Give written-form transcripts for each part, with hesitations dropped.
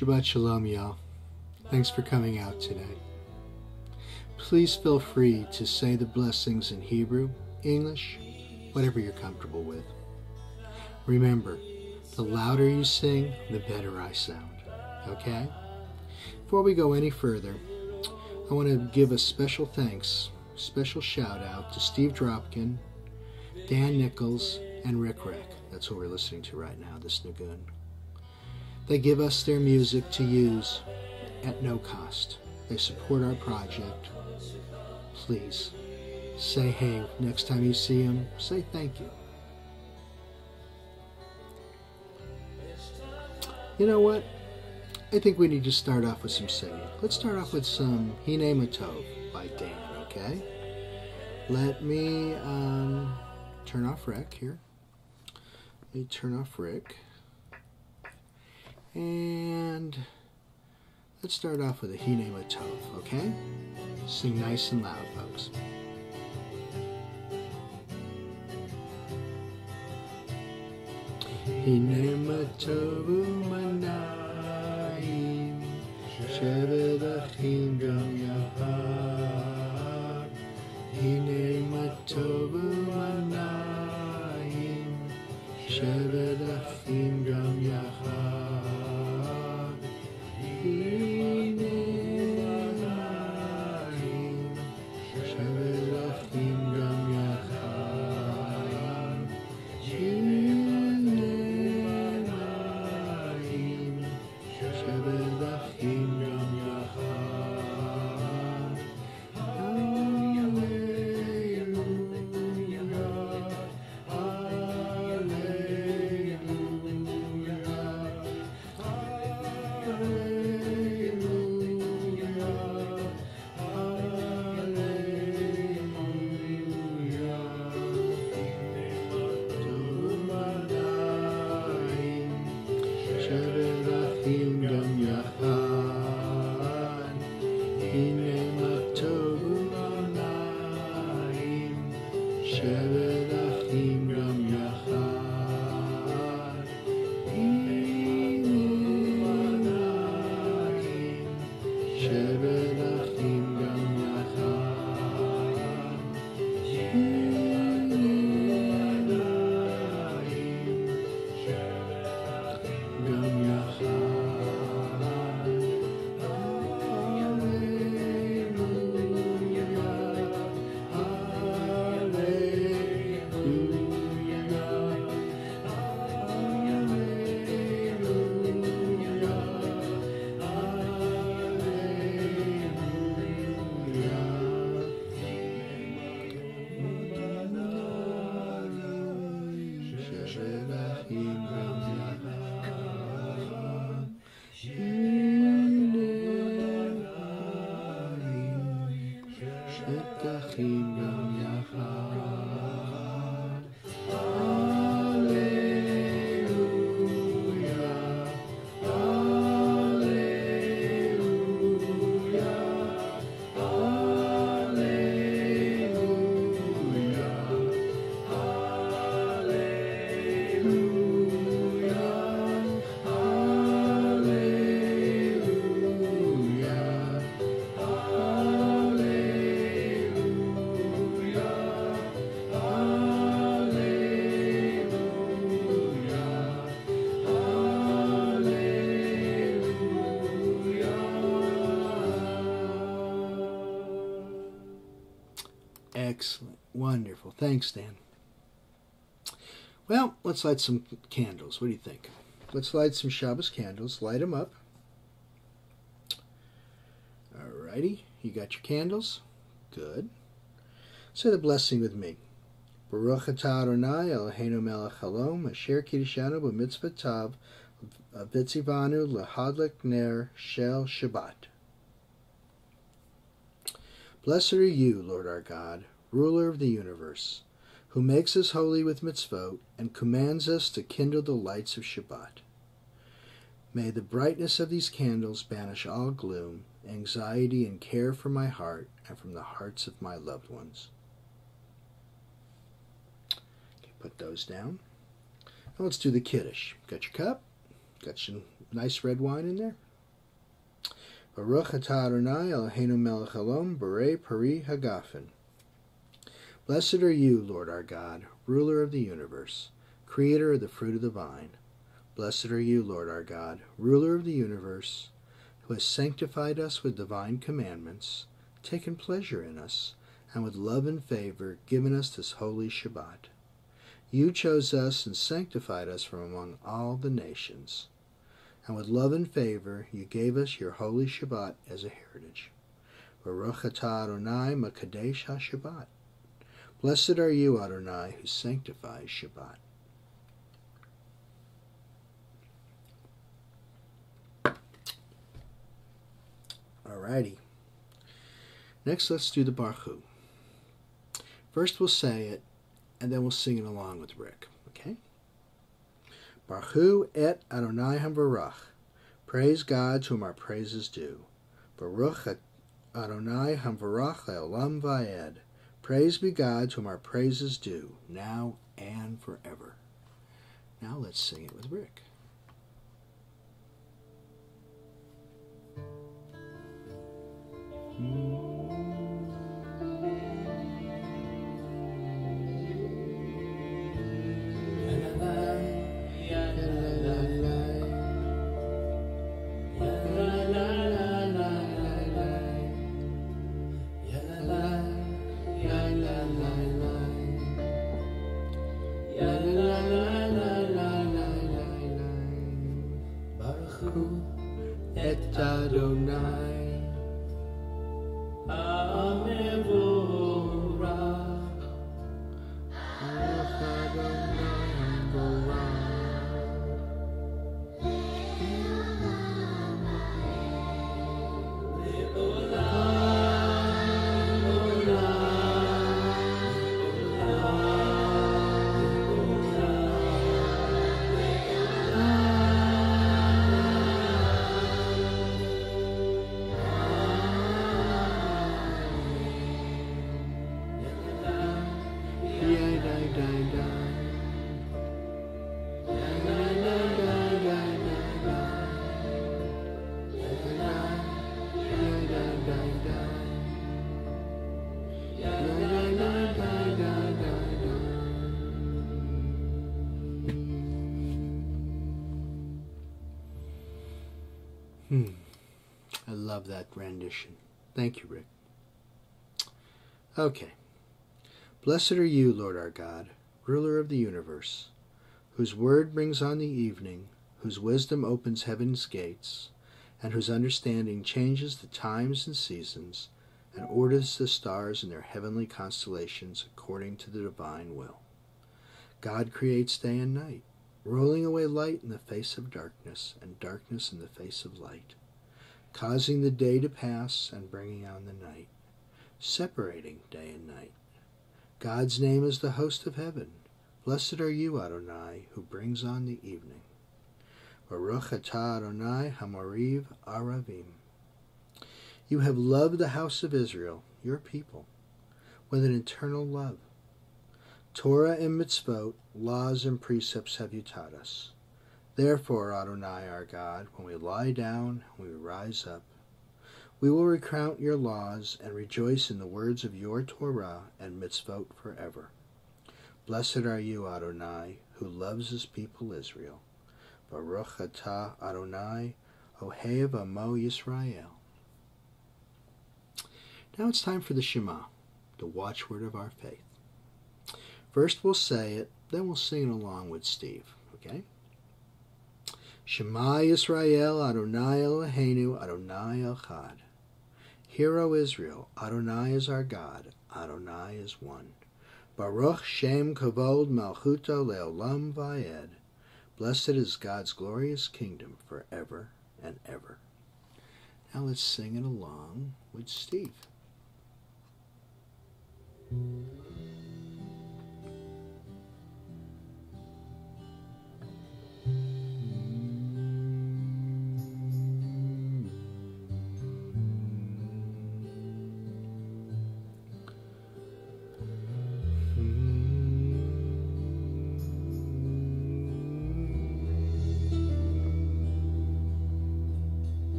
Shabbat Shalom, y'all. Thanks for coming out today. Please feel free to say the blessings in Hebrew, English, whatever you're comfortable with. Remember, the louder you sing, the better I sound. Okay? Before we go any further, I want to give a special thanks, special shout out to Steve Dropkin, Dan Nichols, and Rick Reck. That's who we're listening to right now, this Nagoon. They give us their music to use at no cost. They support our project. Please, say hey. Next time you see them, say thank you. You know what? I think we need to start off with some singing. Let's start off with some Hine Matov by Dan, okay? Let me turn off Rick here. Let me turn off Rick. And let's start off with a Hine Matov, okay? Sing nice and loud, folks. Hine Matov u'manayim shevet achim gam yahad. Hine Matov u'manayim shevet achim gam yahad. Excellent. Wonderful. Thanks, Dan. Well, let's light some candles. What do you think? Let's light some Shabbos candles. Light them up. Alrighty. You got your candles? Good. Say the blessing with me. Baruch atah Adonai Eloheinu melech haolam asher kiddushanu b'mitzvotav v'tzivanu lahadlik ner shel Shabbat. Blessed are you, Lord our God, ruler of the universe, who makes us holy with mitzvot and commands us to kindle the lights of Shabbat. May the brightness of these candles banish all gloom, anxiety, and care from my heart and from the hearts of my loved ones. Okay, put those down. Now let's do the Kiddush. Got your cup? Got some nice red wine in there? Baruch atah Adonai Eloheinu melech haolam borei pari hagafen. Blessed are you, Lord our God, ruler of the universe, creator of the fruit of the vine. Blessed are you, Lord our God, ruler of the universe, who has sanctified us with divine commandments, taken pleasure in us, and with love and favor given us this holy Shabbat. You chose us and sanctified us from among all the nations, and with love and favor you gave us your holy Shabbat as a heritage. Baruch atah Adonai Makadesh HaShabbat. Blessed are you, Adonai, who sanctifies Shabbat. Alrighty. Next, let's do the Baruch Hu. First, we'll say it, and then we'll sing it along with Rick. Okay? Baruch Hu et Adonai Hamvarach. Praise God, to whom our praises due. Baruch Adonai Hamvarach le'olam va'ed. Praise be God, to whom our praises due, now and forever. Now let's sing it with Rick. Et Adonai Hamevorach, Adonai I love that rendition. Thank you, Rick. Okay. Blessed are you, Lord our God, ruler of the universe, whose word brings on the evening, whose wisdom opens heaven's gates, and whose understanding changes the times and seasons, and orders the stars in their heavenly constellations according to the divine will. God creates day and night, rolling away light in the face of darkness, and darkness in the face of light, causing the day to pass and bringing on the night, separating day and night. God's name is the host of heaven. Blessed are you, Adonai, who brings on the evening. Baruch atah Adonai Hamariv Aravim. You have loved the house of Israel, your people, with an eternal love. Torah and mitzvot, laws and precepts have you taught us. Therefore, Adonai our God, when we lie down and we rise up, we will recount your laws and rejoice in the words of your Torah and mitzvot forever. Blessed are you, Adonai, who loves his people Israel. Baruch atah Adonai, Ohev Amo Yisrael. Now it's time for the Shema, the watchword of our faith. First we'll say it, then we'll sing it along with Steve, okay? Shema Yisrael, Adonai Eloheinu, Adonai Echad. Hear, O Israel, Adonai is our God, Adonai is one. Baruch Shem Kavod Malchuto Leolam Vayed. Blessed is God's glorious kingdom forever and ever. Now let's sing it along with Steve.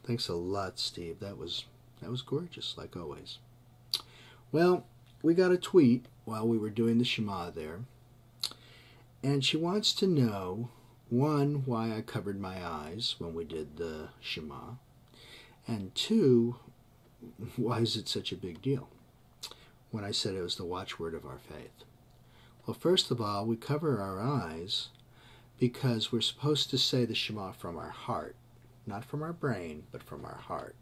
Thanks a lot, Steve. That was gorgeous, like always. Well, we got a tweet while we were doing the Shema there, and she wants to know, one, why I covered my eyes when we did the Shema, and two, why is it such a big deal when I said it was the watchword of our faith? Well, first of all, we cover our eyes because we're supposed to say the Shema from our heart. Not from our brain, but from our heart.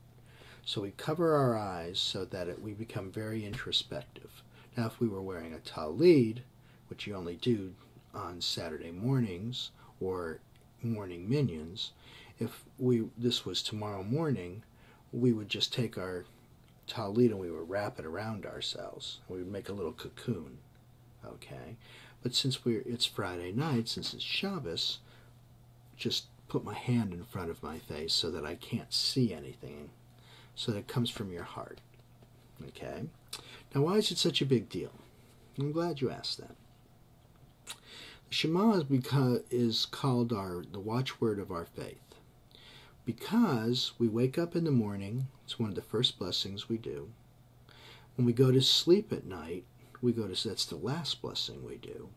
So we cover our eyes so that we become very introspective. Now, if we were wearing a talid, which you only do on Saturday mornings or morning minions, if this was tomorrow morning, we would just take our talid and we would wrap it around ourselves. We would make a little cocoon, okay? But since it's Friday night, since it's Shabbos, just put my hand in front of my face so that I can't see anything, so that it comes from your heart. Okay? Now, why is it such a big deal? I'm glad you asked that. The Shema is called the watchword of our faith. Because we wake up in the morning, it's one of the first blessings we do. When we go to sleep at night, that's the last blessing we do.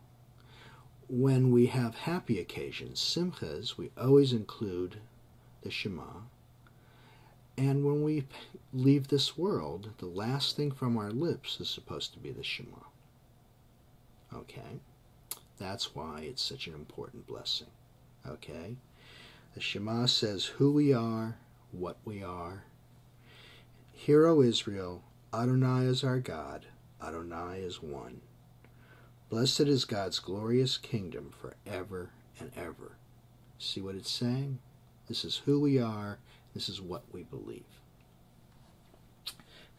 When we have happy occasions, simchas, we always include the Shema. And when we leave this world, the last thing from our lips is supposed to be the Shema. Okay? That's why it's such an important blessing. Okay? The Shema says who we are, what we are. Hear, O Israel, Adonai is our God, Adonai is one. Blessed is God's glorious kingdom forever and ever. See what it's saying? This is who we are. This is what we believe.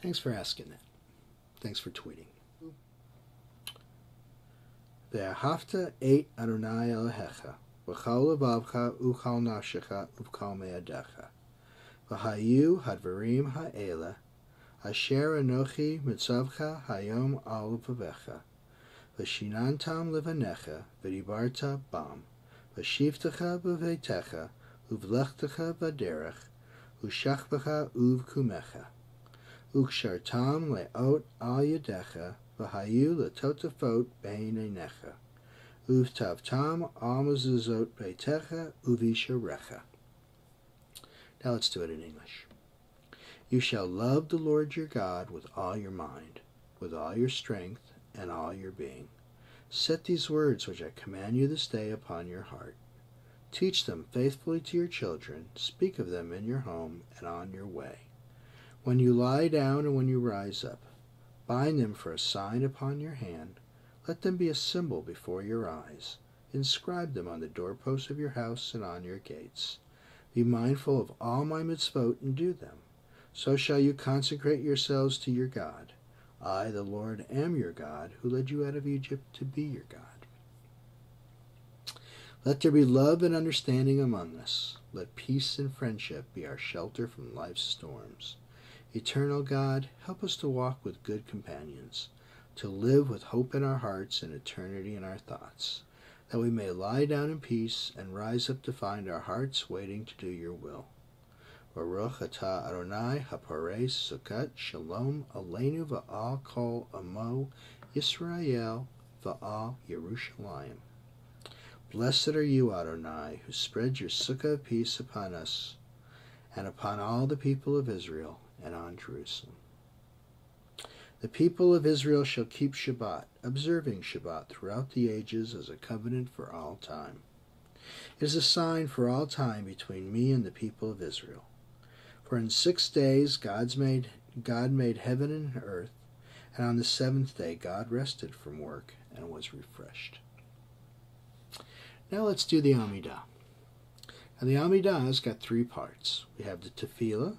Thanks for asking that. Thanks for tweeting. Ve'ahavta et Adonai Elohecha, v'chol levavcha u'chol nafshecha u'chol me'adecha. V'hayu hadvarim ha'ela, asher anochi mitzavcha hayom al levavecha. V'shinantam levanecha, v'dibarta bam, v'shivtecha b'veitecha, uvlechtecha b'derech, u'shachbecha uvkumecha. Ukshartam le'ot al yadecha, v'hayu letotafot bein einecha. Uvtavtam al mezuzot beitecha uvisharecha. Now let's do it in English. You shall love the Lord your God with all your mind, with all your strength, and all your being. Set these words which I command you this day upon your heart. Teach them faithfully to your children. Speak of them in your home and on your way. When you lie down and when you rise up, bind them for a sign upon your hand. Let them be a symbol before your eyes. Inscribe them on the doorposts of your house and on your gates. Be mindful of all my mitzvot and do them. So shall you consecrate yourselves to your God. I, the Lord, am your God, who led you out of Egypt to be your God. Let there be love and understanding among us. Let peace and friendship be our shelter from life's storms. Eternal God, help us to walk with good companions, to live with hope in our hearts and eternity in our thoughts, that we may lie down in peace and rise up to find our hearts waiting to do your will. Baruch atah Adonai hapares sukkot shalom aleinu va'al kol amo Yisrael va'al Yerushalayim. Blessed are you, Adonai, who spread your sukkah of peace upon us and upon all the people of Israel and on Jerusalem. The people of Israel shall keep Shabbat, observing Shabbat throughout the ages as a covenant for all time. It is a sign for all time between me and the people of Israel. For in 6 days God made heaven and earth, and on the 7th day God rested from work and was refreshed. Now let's do the Amidah. And the Amidah has got 3 parts. We have the Tefillah,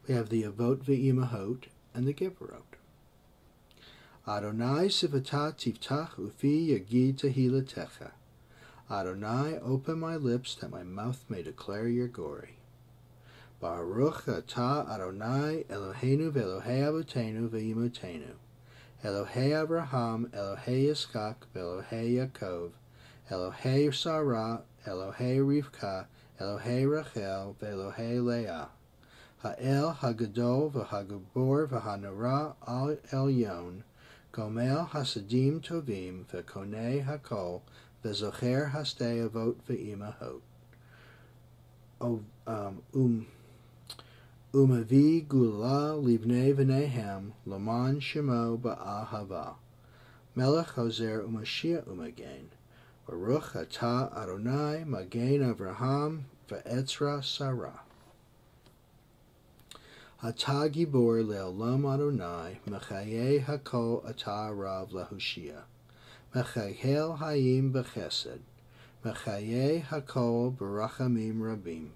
we have the Avot Ve'imahot, and the Geburot. Adonai sivatah tiftach ufi yagid tehilatecha. Adonai, open my lips that my mouth may declare your glory. Baruch atah Adonai Eloheinu ve'Elohei avotenu ve'imotenu. Elohei Abraham, Elohei Yitzchak, ve'Elohei Yaakov, Elohei Sarah, Elohei Rivka, Elohei Rachel, ve'Elohei Leah. Ha'el Hagadol v'Hagabor v'Hanara al Elyon, Gomel Hasadim Tovim ve'Konei Hakol, ve'Zocher Hastei Avot ve'Imahot. Umavi Gula Livnei V'Nehem Laman Shemo Ba'ahava. Melech Hoser Umashia Umagen. Baruch atah Adonai Magen Avraham Ve'etzra Sarah. Atah Gibor Le'olam Adonai Mechaye Hakol Atah Rav Lahushia. Mechayel Hayim B'Chesed. Mechaye Hakol B'Rachamim Rabim.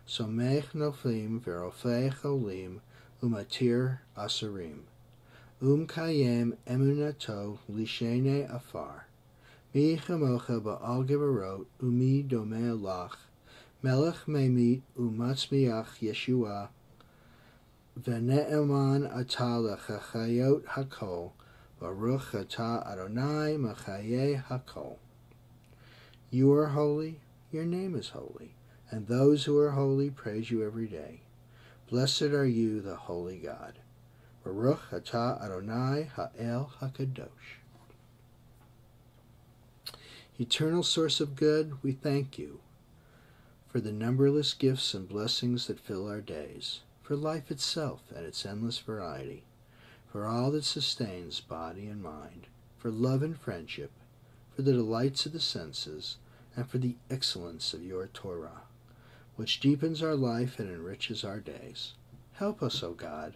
Somech Noflim Verofei Cholim Umatir Asarim. Kayem Emunato Lishene Afar. Mi Chamocha Ba'al Gebarot Umi Domeh Lach. Melech Memit Umatzmiach Yeshua. Ve'ne'eman atah lechachayot hakol. Baruch atah Adonai Machaye hakol. You are holy, your name is holy, and those who are holy praise you every day. Blessed are you, the holy God. Baruch atah Adonai ha'el hakadosh. Eternal source of good, we thank you for the numberless gifts and blessings that fill our days, for life itself and its endless variety, for all that sustains body and mind, for love and friendship, for the delights of the senses, and for the excellence of your Torah, which deepens our life and enriches our days. Help us, O God,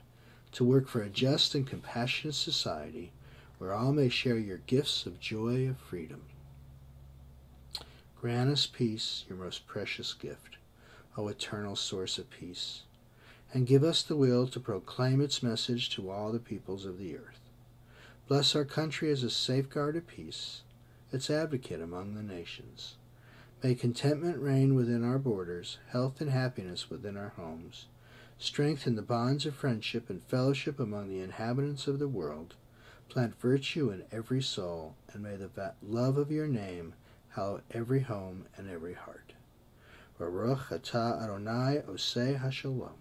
to work for a just and compassionate society where all may share your gifts of joy of freedom. Grant us peace, your most precious gift, O eternal source of peace, and give us the will to proclaim its message to all the peoples of the earth. Bless our country as a safeguard of peace, its advocate among the nations. May contentment reign within our borders, health and happiness within our homes. Strengthen the bonds of friendship and fellowship among the inhabitants of the world. Plant virtue in every soul, and may the love of your name hallow every home and every heart. Baruch atah Adonai oseh hashalom.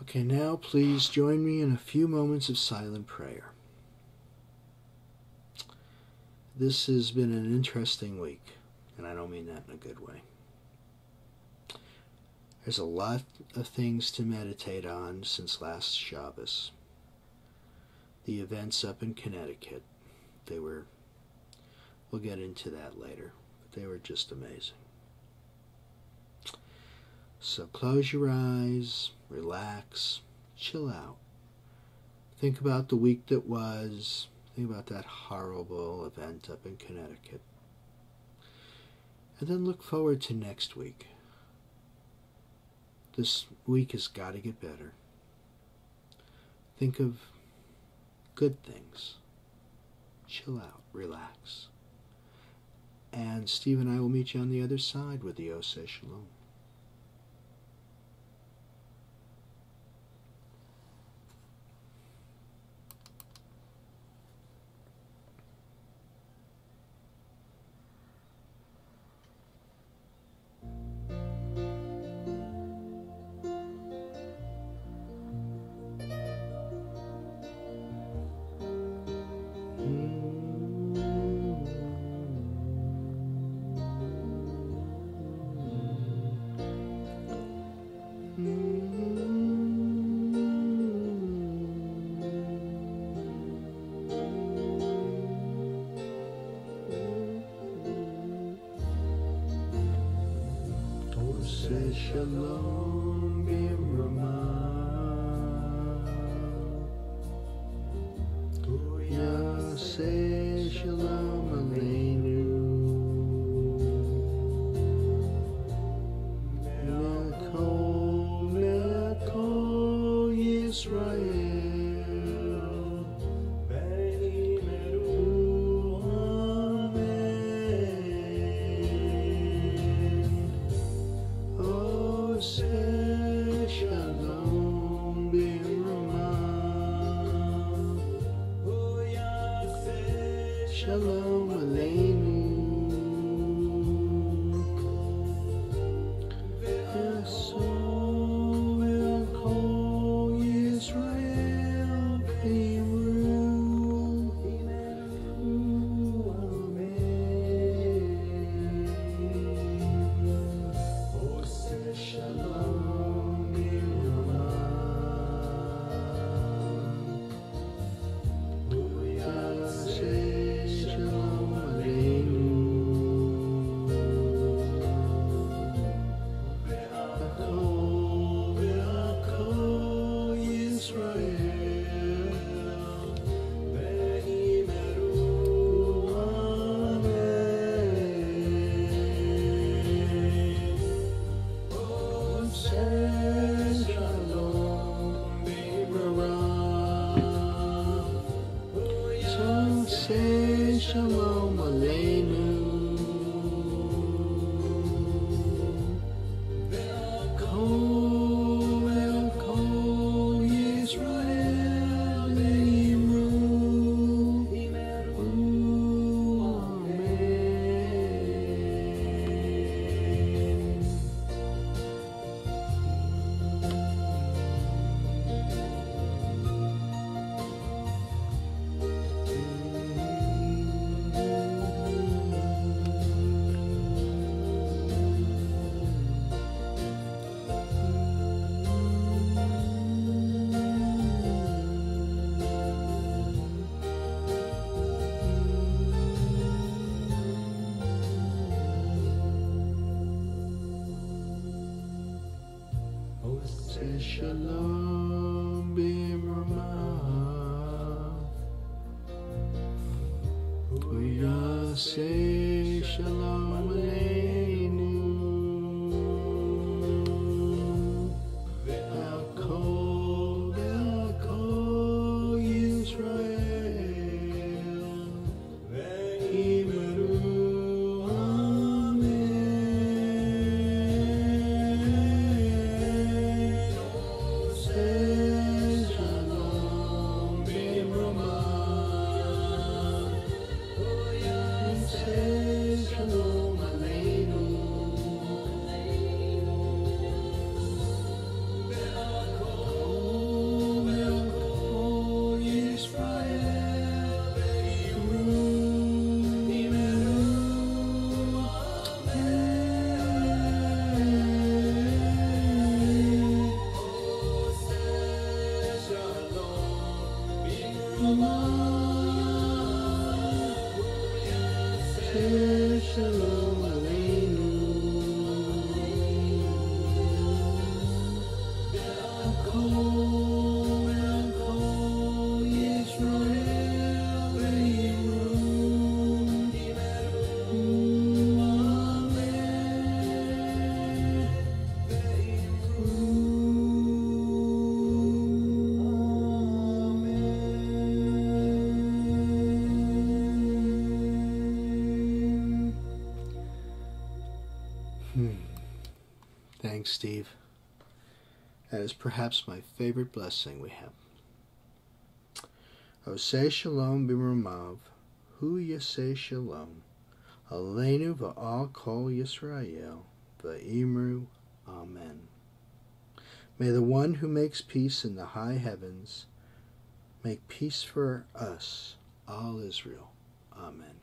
Okay, now please join me in a few moments of silent prayer. This has been an interesting week, and I don't mean that in a good way. There's a lot of things to meditate on since last Shabbos. The events up in Connecticut, we'll get into that later, but they were just amazing. So close your eyes, relax, chill out. Think about the week that was. Think about that horrible event up in Connecticut. And then look forward to next week. This week has got to get better. Think of good things. Chill out, relax. And Steve and I will meet you on the other side with the Oseh Shalom. Shalom Bimramah. Yaseh Shalom Aleinu. Melkol Yisrael. Be'imeru Amen. Oseh Shalom Bimramah. Yaseh Shalom Aleinu. Shalom Aleinu. Kol Yisrael Imru. Shalom Bimramav. Uyase Shalom Aleinu. Ve'akol Yisrael. Ve'imru Shalom Aleinu. Ve'akol Yisrael ve'imru. Thanks, Steve. That is perhaps my favorite blessing we have. Oseh Shalom B'Ramav, Hu Yaseh Shalom, Aleinu V'al Kol Yisrael, V'imru, Amen. May the one who makes peace in the high heavens make peace for us, all Israel. Amen.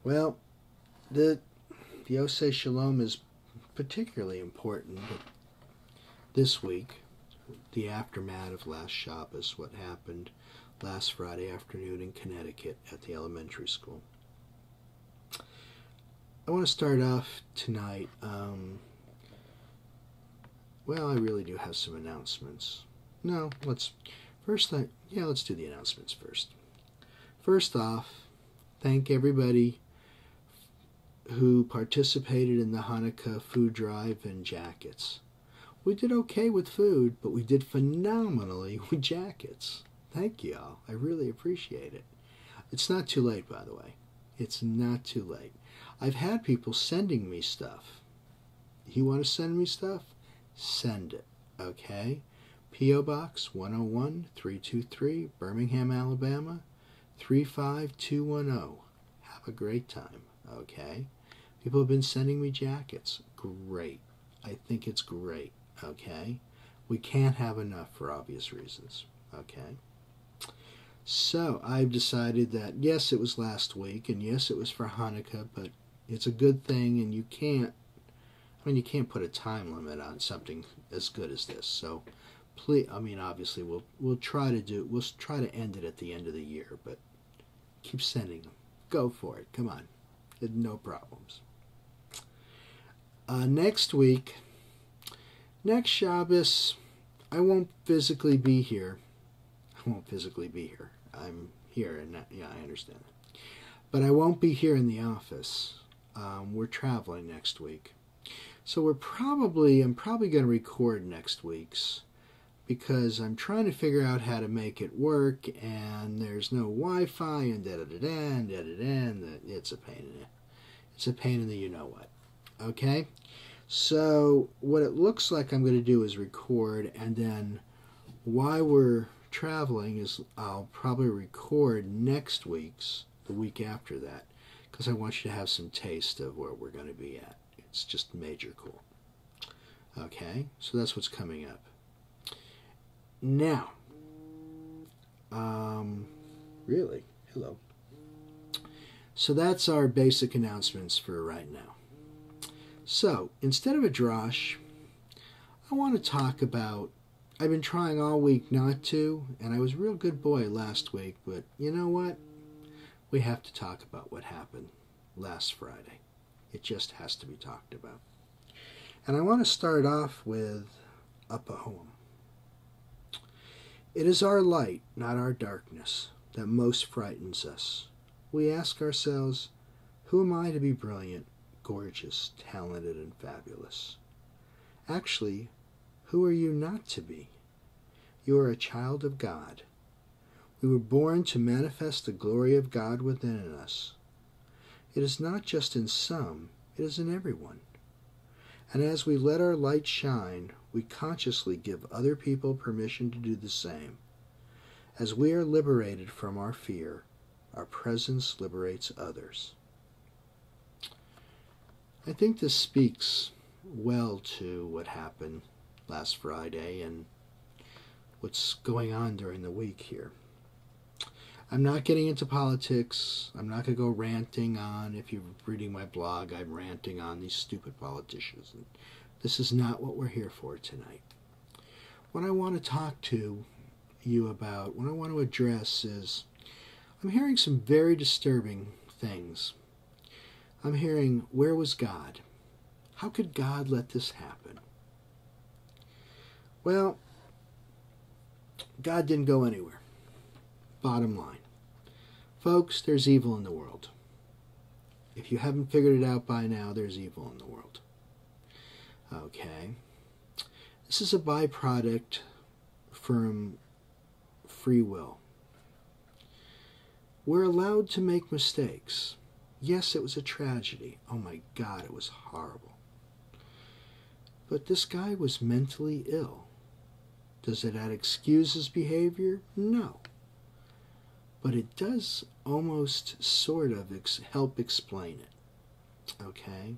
Well, the Oseh Shalom is particularly important this week, the aftermath of last Shabbos, what happened last Friday afternoon in Connecticut at the elementary school. I want to start off tonight, well, I really do have some announcements. No, let's do the announcements first. First off, thank everybody who participated in the Hanukkah food drive and jackets. We did okay with food, but we did phenomenally with jackets. Thank you all. I really appreciate it. It's not too late, by the way. It's not too late. I've had people sending me stuff. You want to send me stuff? Send it, okay? P.O. Box 101 323, Birmingham, Alabama 35210. Have a great time. Okay, people have been sending me jackets. Great. I think it's great. Okay, we can't have enough for obvious reasons. Okay, so I've decided that yes, it was last week, and yes, it was for Hanukkah, but it's a good thing, and you can't put a time limit on something as good as this. So please, obviously we'll try to end it at the end of the year, but keep sending them. Go for it. Come on. No problems. Next week, next Shabbos, I won't physically be here. I'm here, and I understand that. But I won't be here in the office. We're traveling next week. So I'm probably going to record next week's, because I'm trying to figure out how to make it work, and there's no Wi-Fi, and and it's a pain in it. It's a pain in the you-know-what. Okay? So what it looks like I'm going to do is record, and then while we're traveling, I'll probably record next week's, the week after that, because I want you to have some taste of where we're going to be at. It's just major cool. Okay? So that's what's coming up. Now, really, hello. So that's our basic announcements for right now. So, instead of a drosh, I want to talk about, I've been trying all week not to, and I was a real good boy last week, but you know what? We have to talk about what happened last Friday. It just has to be talked about. And I want to start off with a poem. It is our light, not our darkness, that most frightens us. We ask ourselves, who am I to be brilliant, gorgeous, talented, and fabulous? Actually, who are you not to be? You are a child of God. We were born to manifest the glory of God within us. It is not just in some, it is in everyone. And as we let our light shine, we consciously give other people permission to do the same. As we are liberated from our fear, our presence liberates others. I think this speaks well to what happened last Friday and what's going on during the week here. I'm not getting into politics. I'm not going to go ranting on, if you're reading my blog, I'm ranting on these stupid politicians. And this is not what we're here for tonight. What I want to talk to you about, what I want to address is, I'm hearing some very disturbing things. I'm hearing, where was God? How could God let this happen? Well, God didn't go anywhere. Bottom line. Folks, there's evil in the world. If you haven't figured it out by now, there's evil in the world. Okay. This is a byproduct from free will. We're allowed to make mistakes. Yes, it was a tragedy. Oh my God, it was horrible. But this guy was mentally ill. Does that excuse his behavior? No. But it does almost sort of help explain it. Okay?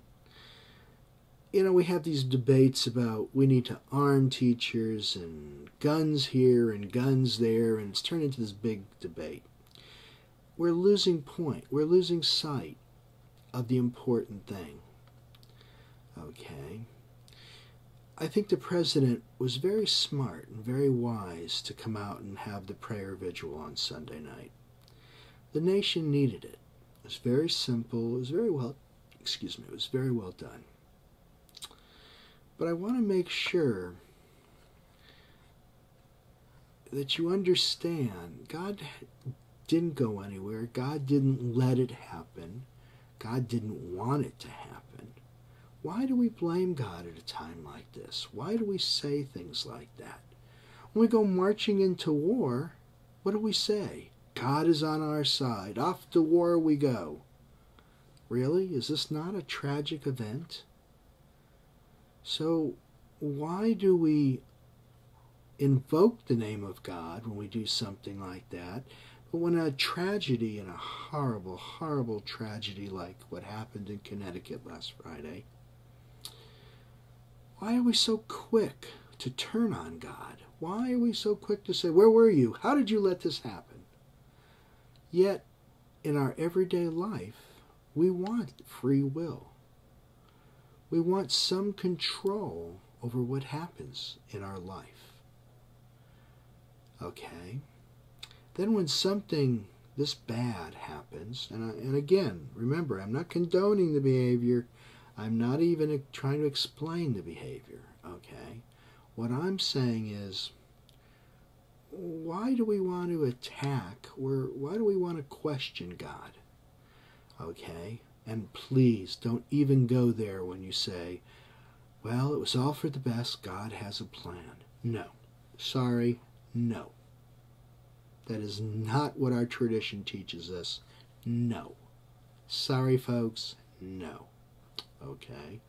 You know, we have these debates about we need to arm teachers and guns here and guns there, and it's turned into this big debate. We're losing point. We're losing sight of the important thing. Okay? I think the president was very smart and very wise to come out and have the prayer vigil on Sunday night. The nation needed it. It was very simple. It was very well, it was very well done. But I want to make sure that you understand God didn't go anywhere. God didn't let it happen. God didn't want it to happen. Why do we blame God at a time like this? Why do we say things like that? When we go marching into war, what do we say? God is on our side. Off to war we go. Really? Is this not a tragic event? So why do we invoke the name of God when we do something like that? But when a tragedy, and a horrible, horrible tragedy like what happened in Connecticut last Friday, why are we so quick to turn on God? Why are we so quick to say, where were you? How did you let this happen? Yet, in our everyday life, we want free will. We want some control over what happens in our life. Okay? Then when something this bad happens, and again, remember, I'm not condoning the behavior. I'm not even trying to explain the behavior, okay? What I'm saying is, why do we want to attack, or why do we want to question God? Okay? And please, don't even go there when you say, well, it was all for the best, God has a plan. No. Sorry, no. That is not what our tradition teaches us. No. Sorry, folks, no. Okay?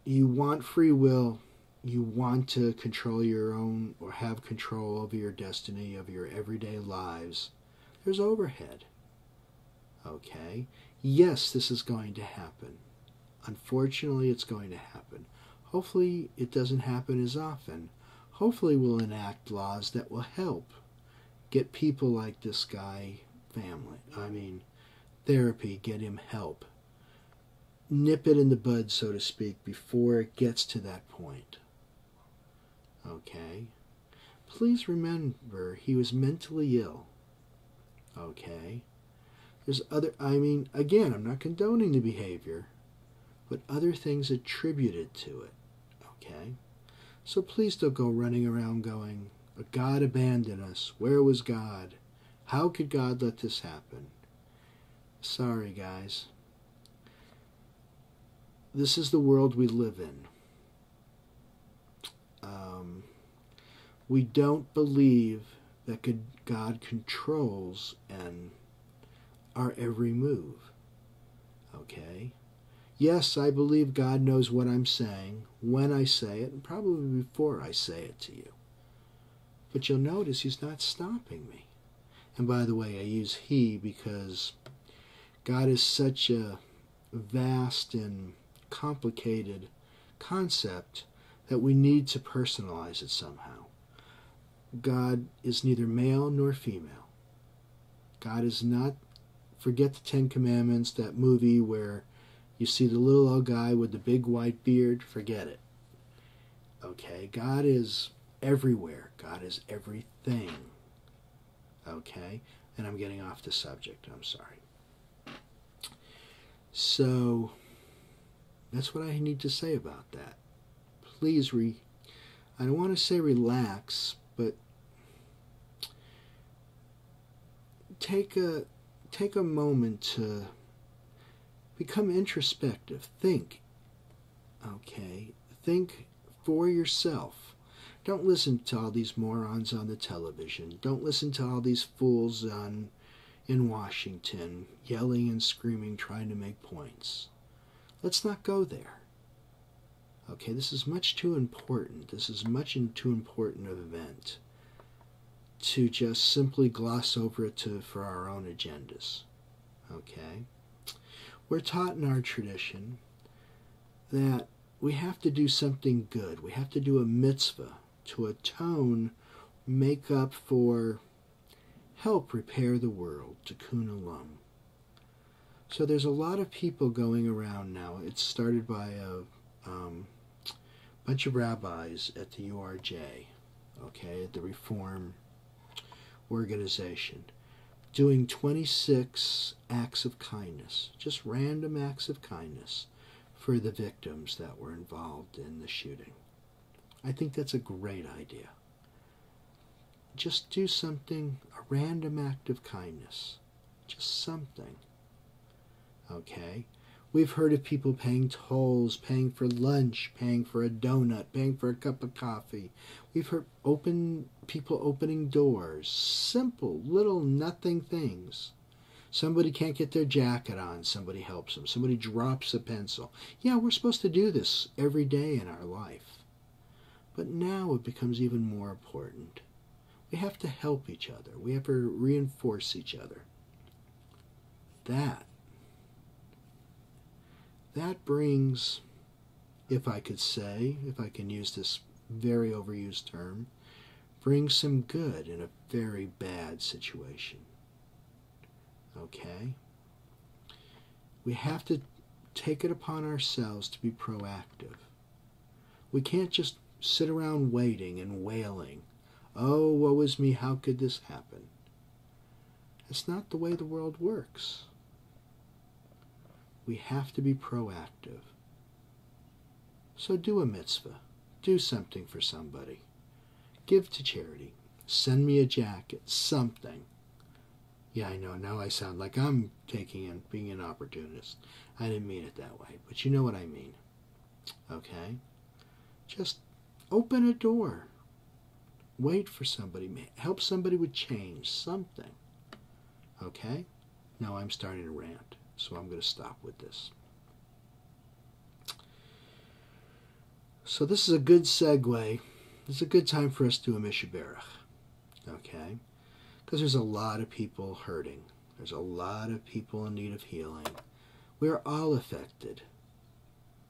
You want free will. You want to control your own, or have control over your destiny, of your everyday lives. There's overhead. Okay? Yes, this is going to happen. Unfortunately, it's going to happen. Hopefully, it doesn't happen as often. Hopefully, we'll enact laws that will help get people like this guy therapy, get him help. Nip it in the bud, so to speak, before it gets to that point. Okay? Please remember, he was mentally ill. Okay? There's again, I'm not condoning the behavior. but other things attributed to it. Okay? So please don't go running around going, God abandoned us. Where was God? How could God let this happen? Sorry, guys. This is the world we live in. We don't believe that God controls our every move. Okay? Yes, I believe God knows what I'm saying, when I say it, and probably before I say it to you. But you'll notice He's not stopping me. And by the way, I use He because God is such a vast and complicated concept that we need to personalize it somehow. God is neither male nor female. God is not, forget the Ten Commandments, that movie where you see the little old guy with the big white beard, forget it. Okay, God is everywhere. God is everything. Okay, and I'm getting off the subject, I'm sorry. So, that's what I need to say about that. Please I don't want to say relax, but take a moment to become introspective. Think. Okay? Think for yourself. Don't listen to all these morons on the television. Don't listen to all these fools in Washington yelling and screaming, trying to make points. Let's not go there. Okay, this is much too important. This is much too important of an event to just simply gloss over it for our own agendas. Okay? We're taught in our tradition that we have to do something good. We have to do a mitzvah to atone, make up for, help repair the world, tikkun olam. So there's a lot of people going around now. It's started by a bunch of rabbis at the URJ, okay, at the Reform organization, doing 26 acts of kindness, just random acts of kindness for the victims that were involved in the shooting. I think that's a great idea. Just do something, a random act of kindness. Just something. Okay? We've heard of people paying tolls, paying for lunch, paying for a donut, paying for a cup of coffee. We've heard people opening doors. Simple, little, nothing things. Somebody can't get their jacket on, somebody helps them. Somebody drops a pencil. Yeah, we're supposed to do this every day in our life. But now it becomes even more important. We have to help each other. We have to reinforce each other. That brings, if I could say, if I can use this very overused term, brings some good in a very bad situation. Okay? We have to take it upon ourselves to be proactive. We can't just sit around waiting and wailing, oh, woe is me, how could this happen? That's not the way the world works. We have to be proactive. So do a mitzvah. Do something for somebody. Give to charity. Send me a jacket. Something. Yeah, I know, now I sound like I'm being an opportunist. I didn't mean it that way, but you know what I mean. Okay? Just open a door. Wait for somebody. Help somebody with change. Something. Okay? Now I'm starting to rant, so I'm going to stop with this. So this is a good segue. This is a good time for us to do a Mishaberach. Okay? Because there's a lot of people hurting. There's a lot of people in need of healing. We're all affected.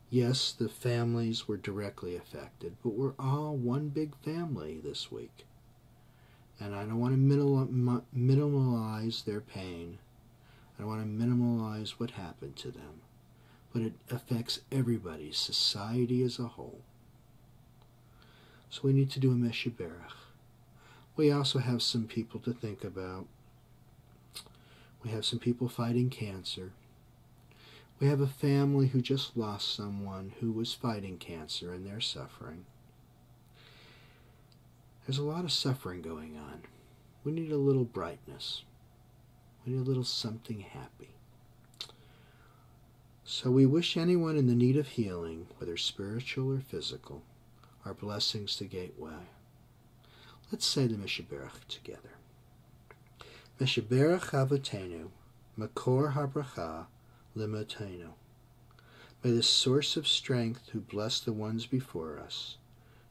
Yes, the families were directly affected, but we're all one big family this week. And I don't want to minimalize their pain. I don't want to minimalize what happened to them. But it affects everybody, society as a whole. So we need to do a Mishaberach. We also have some people to think about. We have some people fighting cancer. We have a family who just lost someone who was fighting cancer and they're suffering. There's a lot of suffering going on. We need a little brightness. We need a little something happy. So we wish anyone in the need of healing, whether spiritual or physical, our blessings to Gateway. Let's say the Mishaberach together. Mishaberach Avotenu, Makor HaBracha, Limotenu. May the source of strength who bless the ones before us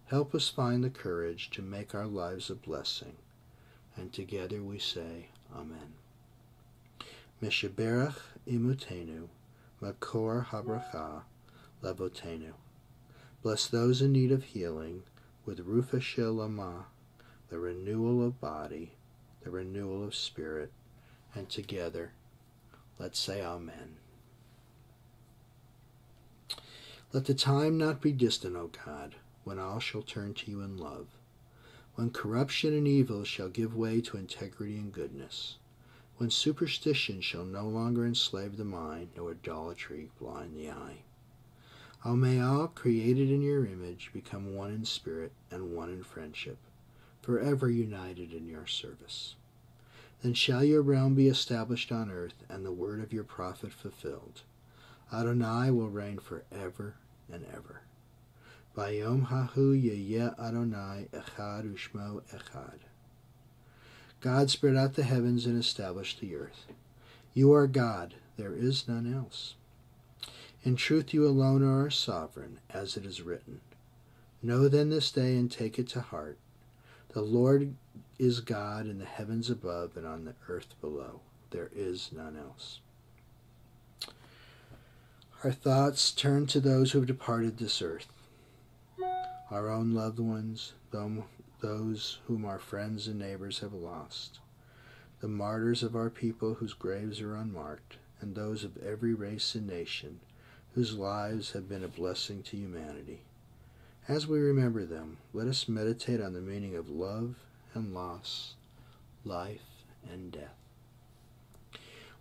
help us find the courage to make our lives a blessing. And together we say, Amen. Mishaberach Imotenu, Makor HaBracha, Levotenu. Bless those in need of healing with Rufa Shelama, the renewal of body, the renewal of spirit, and together, let's say Amen. Let the time not be distant, O God, when all shall turn to you in love, when corruption and evil shall give way to integrity and goodness, when superstition shall no longer enslave the mind, nor idolatry blind the eye. O may all created in your image become one in spirit and one in friendship, forever united in your service. Then shall your realm be established on earth, and the word of your prophet fulfilled. Adonai will reign forever and ever. Bayom hahu yeyeh Adonai echad ushmo echad. God spread out the heavens and established the earth. You are God, there is none else. In truth you alone are our sovereign, as it is written. Know then this day and take it to heart. The Lord is God in the heavens above and on the earth below. There is none else. Our thoughts turn to those who have departed this earth, our own loved ones, those whom our friends and neighbors have lost, the martyrs of our people whose graves are unmarked, and those of every race and nation whose lives have been a blessing to humanity. As we remember them, let us meditate on the meaning of love and loss, life and death.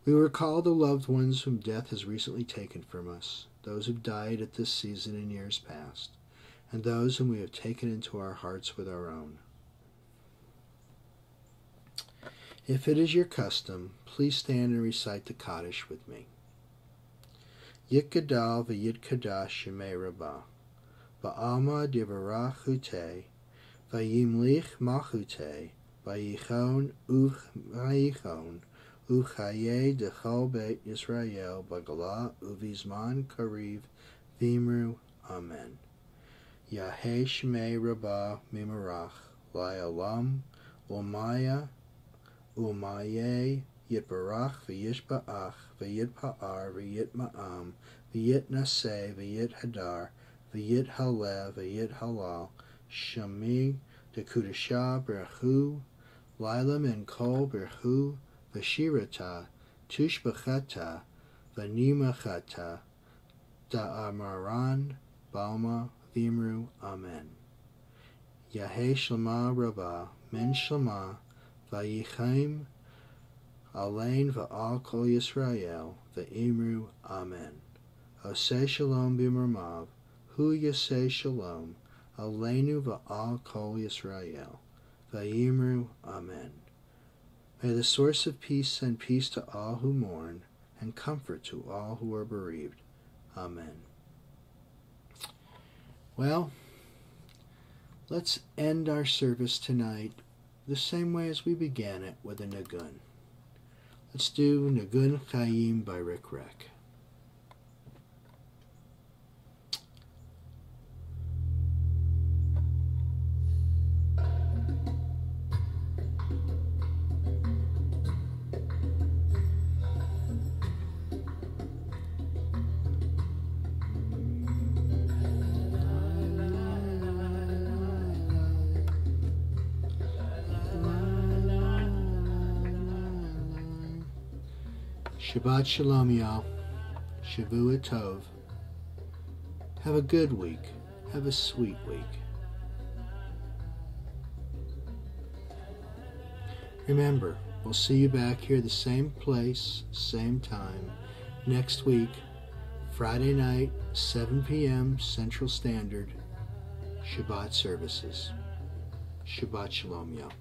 We recall the loved ones whom death has recently taken from us, those who died at this season in years past, and those whom we have taken into our hearts with our own. If it is your custom, please stand and recite the Kaddish with me. Yit Gadal v'yit Kadash Shemei Rabbah, Ba'alma divarach hute, Vayimlich malchute, Vayichon uvayichon, Uchaye dechol beit Yisrael, Bagala uvizman kariv, Vimru, Amen. Yaheh Shemei Rabbah Mimarach, La'olam, Umaya, Umaye, Yitbarach, V'yishba'ach, V'yitpa'ar, V'yitma'am, V'yitnaseh, V'yithadar, V'yithaleh, V'yithalal, Shami, Dekudashah, Berchu, Lila Min Kol, Berchu, V'shirata, Tushbachata, V'nimachata, Da'amaran, Balma, Vimru, Amen. Yaheh Shlema Rabbah, Min Shlema, Vayichaim, Alein va'al kol Yisrael, va'imru, Amen. Oseh shalom b'mermav, hu yaseh shalom, aleinu va'al kol Yisrael, va'imru, Amen. May the source of peace send peace to all who mourn, and comfort to all who are bereaved. Amen. Well, let's end our service tonight the same way as we began it, with a Nagun. Let's do Nagun Chaim by Rick Reck. Shabbat Shalom, y'all. Shavua Tov. Have a good week. Have a sweet week. Remember, we'll see you back here the same place, same time, next week Friday night, 7 p.m. Central Standard, Shabbat services. Shabbat Shalom, y'all.